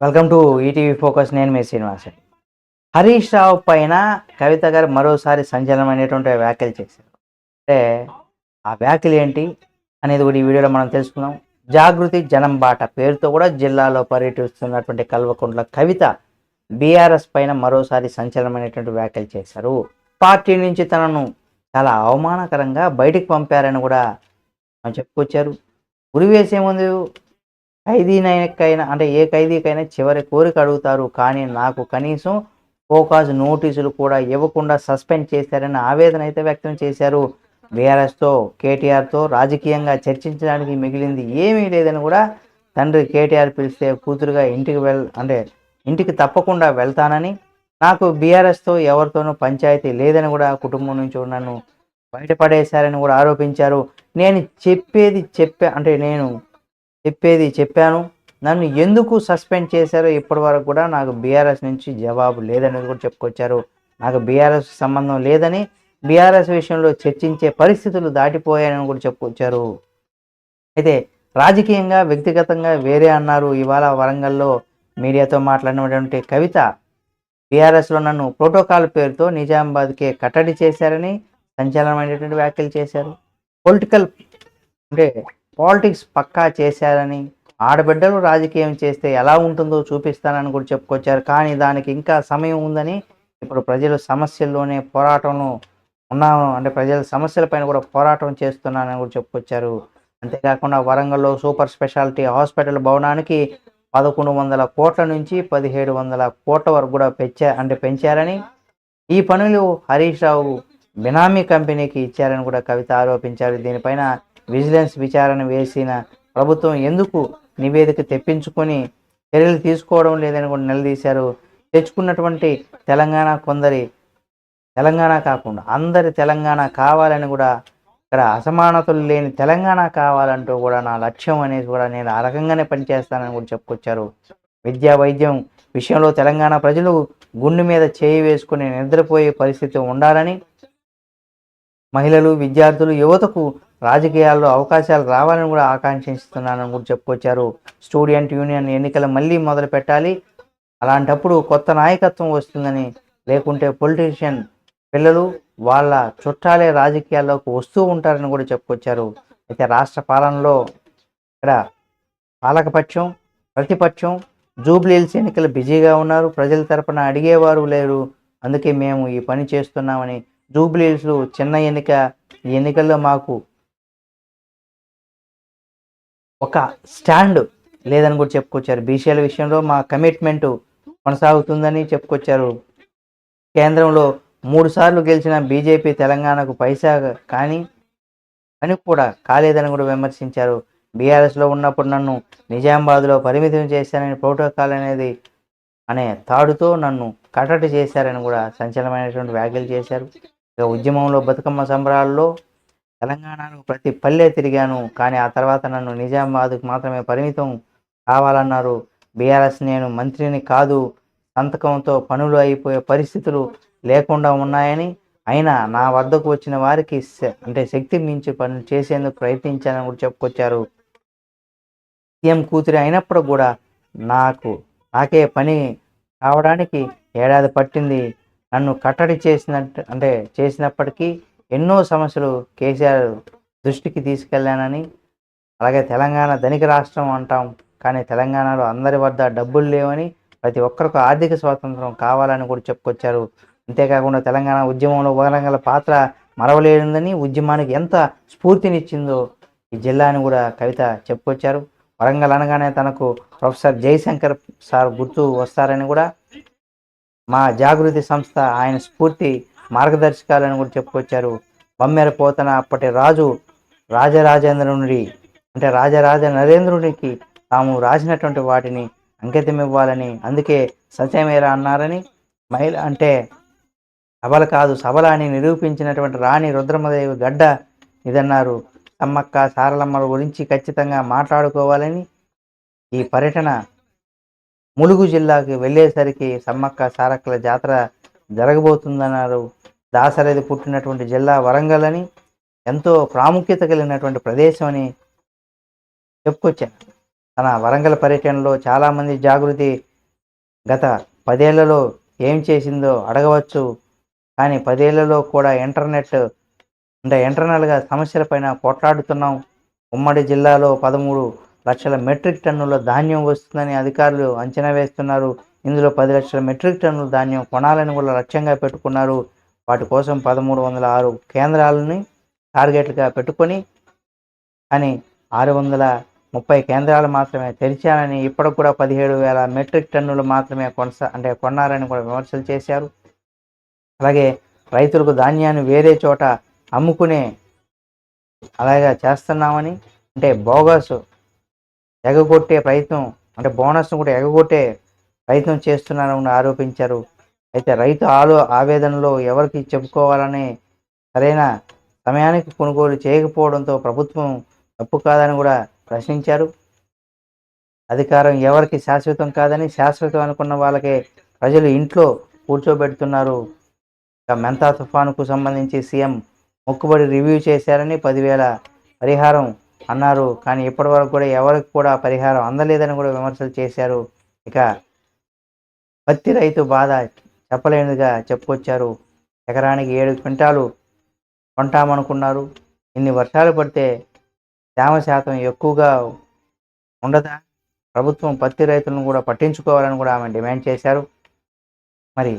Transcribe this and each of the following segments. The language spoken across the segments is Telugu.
Welcome to ETV focus. నేను మీ శ్రీనివాస్. హరీష్ రావు పైన కవిత గారు మరోసారి సంచలనమైనటువంటి వ్యాఖ్యలు చేశారు. అంటే ఆ వ్యాఖ్యలు ఏంటి అనేది కూడా ఈ వీడియోలో మనం తెలుసుకుందాం. జాగృతి జనం బాట పేరుతో కూడా జిల్లాలో పర్యటిస్తున్నటువంటి కల్వకుంట్ల కవిత బీఆర్ఎస్ పైన మరోసారి సంచలనమైనటువంటి వ్యాఖ్యలు చేశారు. పార్టీ నుంచి తనను చాలా అవమానకరంగా బయటికి పంపారని కూడా చెప్పుకొచ్చారు. ఉరివేసే ముందు ఖైదీనైనా అంటే ఏ ఖైదీకైనా చివరి కోరిక అడుగుతారు, కానీ నాకు కనీసం ఫోకాస్ నోటీసులు కూడా ఇవ్వకుండా సస్పెండ్ చేశారని ఆవేదన అయితే వ్యక్తం చేశారు. బీఆర్ఎస్తో కేటీఆర్తో రాజకీయంగా చర్చించడానికి మిగిలింది ఏమీ లేదని కూడా తండ్రి కేటీఆర్ పిలిస్తే కూతురుగా ఇంటికి తప్పకుండా వెళ్తానని, నాకు బీఆర్ఎస్తో ఎవరితోనూ పంచాయతీ లేదని కూడా కుటుంబం నుంచి నన్ను బయటపడేశారని కూడా ఆరోపించారు. నేను చెప్పాను. నన్ను ఎందుకు సస్పెండ్ చేశారో ఇప్పటి వరకు కూడా నాకు బీఆర్ఎస్ నుంచి జవాబు లేదనేది కూడా చెప్పుకొచ్చారు. నాకు బీఆర్ఎస్ సంబంధం లేదని, బీఆర్ఎస్ విషయంలో చర్చించే పరిస్థితులు దాటిపోయాయని కూడా చెప్పుకొచ్చారు. అయితే రాజకీయంగా వ్యక్తిగతంగా వేరే అన్నారు. ఇవాళ వరంగల్లో మీడియాతో మాట్లాడినటువంటి కవిత బీఆర్ఎస్లో నన్ను ప్రోటోకాల్ పేరుతో నిజామాబాద్కే కట్టడి చేశారని సంచలనమైనటువంటి వ్యాఖ్యలు చేశారు. అంటే పాలిటిక్స్ పక్కా చేశారని, ఆడబిడ్డలు రాజకీయం చేస్తే ఎలా ఉంటుందో చూపిస్తానని కూడా చెప్పుకొచ్చారు. కానీ దానికి ఇంకా సమయం ఉందని, ఇప్పుడు ప్రజల సమస్యల్లోనే పోరాటంలో ఉన్నాను, అంటే ప్రజల సమస్యలపైన కూడా పోరాటం చేస్తున్నానని కూడా చెప్పుకొచ్చారు. అంతేకాకుండా వరంగల్లో సూపర్ స్పెషాలిటీ హాస్పిటల్ భవనానికి 1100 కోట్ల నుంచి 1700 కోట్ల వరకు కూడా పెంచారని, ఈ పనులు హరీష్ రావు బినామీ కంపెనీకి ఇచ్చారని కూడా కవిత ఆరోపించారు. దీనిపైన విజిలెన్స్ విచారణ వేసిన ప్రభుత్వం ఎందుకు నివేదిక తెప్పించుకొని చర్యలు తీసుకోవడం లేదని కూడా నిలదీశారు. తెచ్చుకున్నటువంటి తెలంగాణ కాకుండా అందరి తెలంగాణ కావాలని కూడా, ఇక్కడ అసమానతలు లేని తెలంగాణ కావాలంటూ కూడా నా లక్ష్యం అనేసి కూడా నేను ఆ రకంగానే పనిచేస్తానని కూడా చెప్పుకొచ్చారు. విద్యా వైద్యం విషయంలో తెలంగాణ ప్రజలు గుండె మీద చేయి వేసుకుని నిద్రపోయే పరిస్థితి ఉండాలని, మహిళలు, విద్యార్థులు, యువతకు రాజకీయాల్లో అవకాశాలు రావాలని కూడా ఆకాంక్షిస్తున్నానని కూడా చెప్పుకొచ్చారు. స్టూడెంట్ యూనియన్ ఎన్నికలు మళ్ళీ మొదలు పెట్టాలి, అలాంటప్పుడు కొత్త నాయకత్వం వస్తుందని, లేకుంటే పొలిటీషియన్ పిల్లలు వాళ్ళ చుట్టాలే రాజకీయాల్లోకి వస్తూ ఉంటారని కూడా చెప్పుకొచ్చారు. అయితే రాష్ట్ర పాలనలో ఇక్కడ పాలకపక్షం, ప్రతిపక్షం జూబ్లీహిల్స్ ఎన్నికలు బిజీగా ఉన్నారు, ప్రజల తరపున అడిగేవారు లేరు, అందుకే మేము ఈ పని చేస్తున్నామని, జూబ్లీహిల్స్ చిన్న ఎన్నిక, ఈ ఎన్నికల్లో మాకు ఒక స్టాండ్ లేదని కూడా చెప్పుకొచ్చారు. బీసీల విషయంలో మా కమిట్మెంట్ కొనసాగుతుందని చెప్పుకొచ్చారు. కేంద్రంలో 3 సార్లు గెలిచిన బీజేపీ తెలంగాణకు పైసా అని కూడా కాలేదని కూడా విమర్శించారు. బీఆర్ఎస్లో ఉన్నప్పుడు నన్ను నిజామాబాద్లో పరిమితం చేశారని, ప్రోటోకాల్ అనే తాడుతో నన్ను కట్టడి చేశారని కూడా సంచలనమైనటువంటి వ్యాఖ్యలు చేశారు. ఇక ఉద్యమంలో బతుకమ్మ సంబరాల్లో తెలంగాణలో ప్రతి పల్లె తిరిగాను, కానీ ఆ తర్వాత నన్ను నిజామాబాద్కు మాత్రమే పరిమితం కావాలన్నారు. బీఆర్ఎస్ నేను మంత్రిని కాదు, సంతకంతో పనులు అయిపోయే పరిస్థితులు లేకుండా ఉన్నాయని, అయినా నా వద్దకు వచ్చిన వారికి శక్తి మించి పనులు చేసేందుకు ప్రయత్నించానని కూడా చెప్పుకొచ్చారు. సీఎం కూతురి అయినప్పుడు కూడా నాకే పని కావడానికి ఏడాది పట్టింది. నన్ను కట్టడి చేసినప్పటికీ ఎన్నో సమస్యలు కేసీఆర్ దృష్టికి తీసుకెళ్లానని, అలాగే తెలంగాణ ధనిక రాష్ట్రం అంటాం, కానీ తెలంగాణలో అందరి వద్ద డబ్బులు లేవని, ప్రతి ఒక్కరికి ఆర్థిక స్వాతంత్రం కావాలని కూడా చెప్పుకొచ్చారు. అంతేకాకుండా తెలంగాణ ఉద్యమంలో వరంగల్ పాత్ర మరవలేనిదని, ఉద్యమానికి ఎంత స్ఫూర్తినిచ్చిందో ఈ జిల్లాని కూడా కవిత చెప్పుకొచ్చారు. వరంగల్ అనగానే తనకు ప్రొఫెసర్ జయశంకర్ సార్ గుర్తు వస్తారని కూడా, మా జాగృతి సంస్థ ఆయన స్ఫూర్తి మార్గదర్శకాలను కూడా చెప్పుకొచ్చారు. బమ్మెర పోతన అప్పటి రాజరాజ నరేంద్రునికి తాము రాసినటువంటి వాటిని అంకితం ఇవ్వాలని, అందుకే సత్యమేరా అన్నారని, మహిళ అంటే సబల కాదు సబల అని నిరూపించినటువంటి రాణి రుద్రమదేవి గడ్డ ఇదన్నారు. సమ్మక్క సారలమ్మల గురించి ఖచ్చితంగా మాట్లాడుకోవాలని, ఈ పర్యటన ములుగు జిల్లాకి వెళ్ళేసరికి సమ్మక్క సారక్కల జాతర జరగబోతుందన్నారు. దాశరథి పుట్టినటువంటి జిల్లా వరంగల్ అని, ఎంతో ప్రాముఖ్యత కలిగినటువంటి ప్రదేశం అని చెప్పుకొచ్చారు. తన వరంగల్ పర్యటనలో చాలామంది జాగృతి గత 10 ఏళ్లలో ఏం చేసిందో అడగవచ్చు. కానీ 10 ఏళ్లలో కూడా ఇంటర్నల్‌గా సమస్యలపైన పోట్లాడుతున్నాం. ఉమ్మడి జిల్లాలో 13,00,000 మెట్రిక్ టన్నుల ధాన్యం వస్తుందని అధికారులు అంచనా వేస్తున్నారు. ఇందులో 10,00,000 మెట్రిక్ టన్నుల ధాన్యం కొనాలని కూడా లక్ష్యంగా పెట్టుకున్నారు. వాటి కోసం 1,306 కేంద్రాలని టార్గెట్‌గా పెట్టుకొని, కానీ 630 కేంద్రాలు మాత్రమే తెరిచారని, ఇప్పటికి కూడా 17,000 మెట్రిక్ టన్నులు మాత్రమే కొన్నారని కూడా విమర్శలు చేశారు. అలాగే రైతులకు ధాన్యాన్ని వేరే చోట అమ్ముకునే అలాగా చేస్తున్నామని, బోగస్ ఎగగొట్టే ప్రయత్నం, బోనస్ను కూడా ఎగగొట్టే ప్రయత్నం చేస్తున్నారని ఆరోపించారు. అయితే రైతు ఆవేదనలో ఎవరికి చెప్పుకోవాలని సరైన సమయానికి కొనుగోలు చేయకపోవడంతో ప్రభుత్వం తప్పు కాదని కూడా ప్రశ్నించారు. అధికారం ఎవరికి శాశ్వతం కాదని, శాశ్వతం అనుకున్న వాళ్ళకే ప్రజలు ఇంట్లో కూర్చోబెడుతున్నారు. మెంతా తుఫానుకు సంబంధించి సీఎం మొక్కుబడి రివ్యూ చేశారని 10,000 పరిహారం అన్నారు. కానీ ఇప్పటివరకు కూడా ఎవరికి కూడా పరిహారం అందలేదని కూడా విమర్శలు చేశారు. ఇక పత్తి రైతు బాధ చెప్పలేనిదిగా చెప్పుకొచ్చారు. ఎకరానికి 7 క్వింటాలు కొంటామనుకున్నారు. ఇన్ని వర్షాలు పడితే తేమ శాతం ఎక్కువగా ఉండదా? ప్రభుత్వం పత్తి రైతులను కూడా పట్టించుకోవాలని కూడా ఆమె డిమాండ్ చేశారు. మరి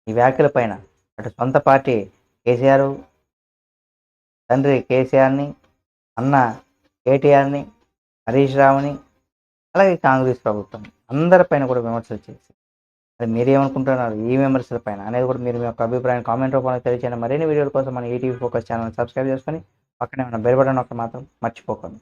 ఈ వ్యాఖ్యలపైన అటు సొంత పార్టీ కేసీఆర్, తండ్రి కేసీఆర్ని, అన్న కేటీఆర్ని, హరీష్ రావుని, అలాగే కాంగ్రెస్ ప్రభుత్వం అందరిపైన కూడా విమర్శలు చేసి, మరి మీరేమనుకుంటున్నారు ఈ విమర్శల పైన అనేది కూడా మీరు మీ యొక్క అభిప్రాయం కామెంట్ రూపంలో తెలియచేయండి. మరిన్ని వీడియోల కోసం మన ఈటీవీ ఫోకస్ ఛానల్ సబ్స్క్రైబ్ చేసుకొని పక్కనే ఉన్న బెల్ బటన్ నొక్కడం మాత్రం మర్చిపోకండి.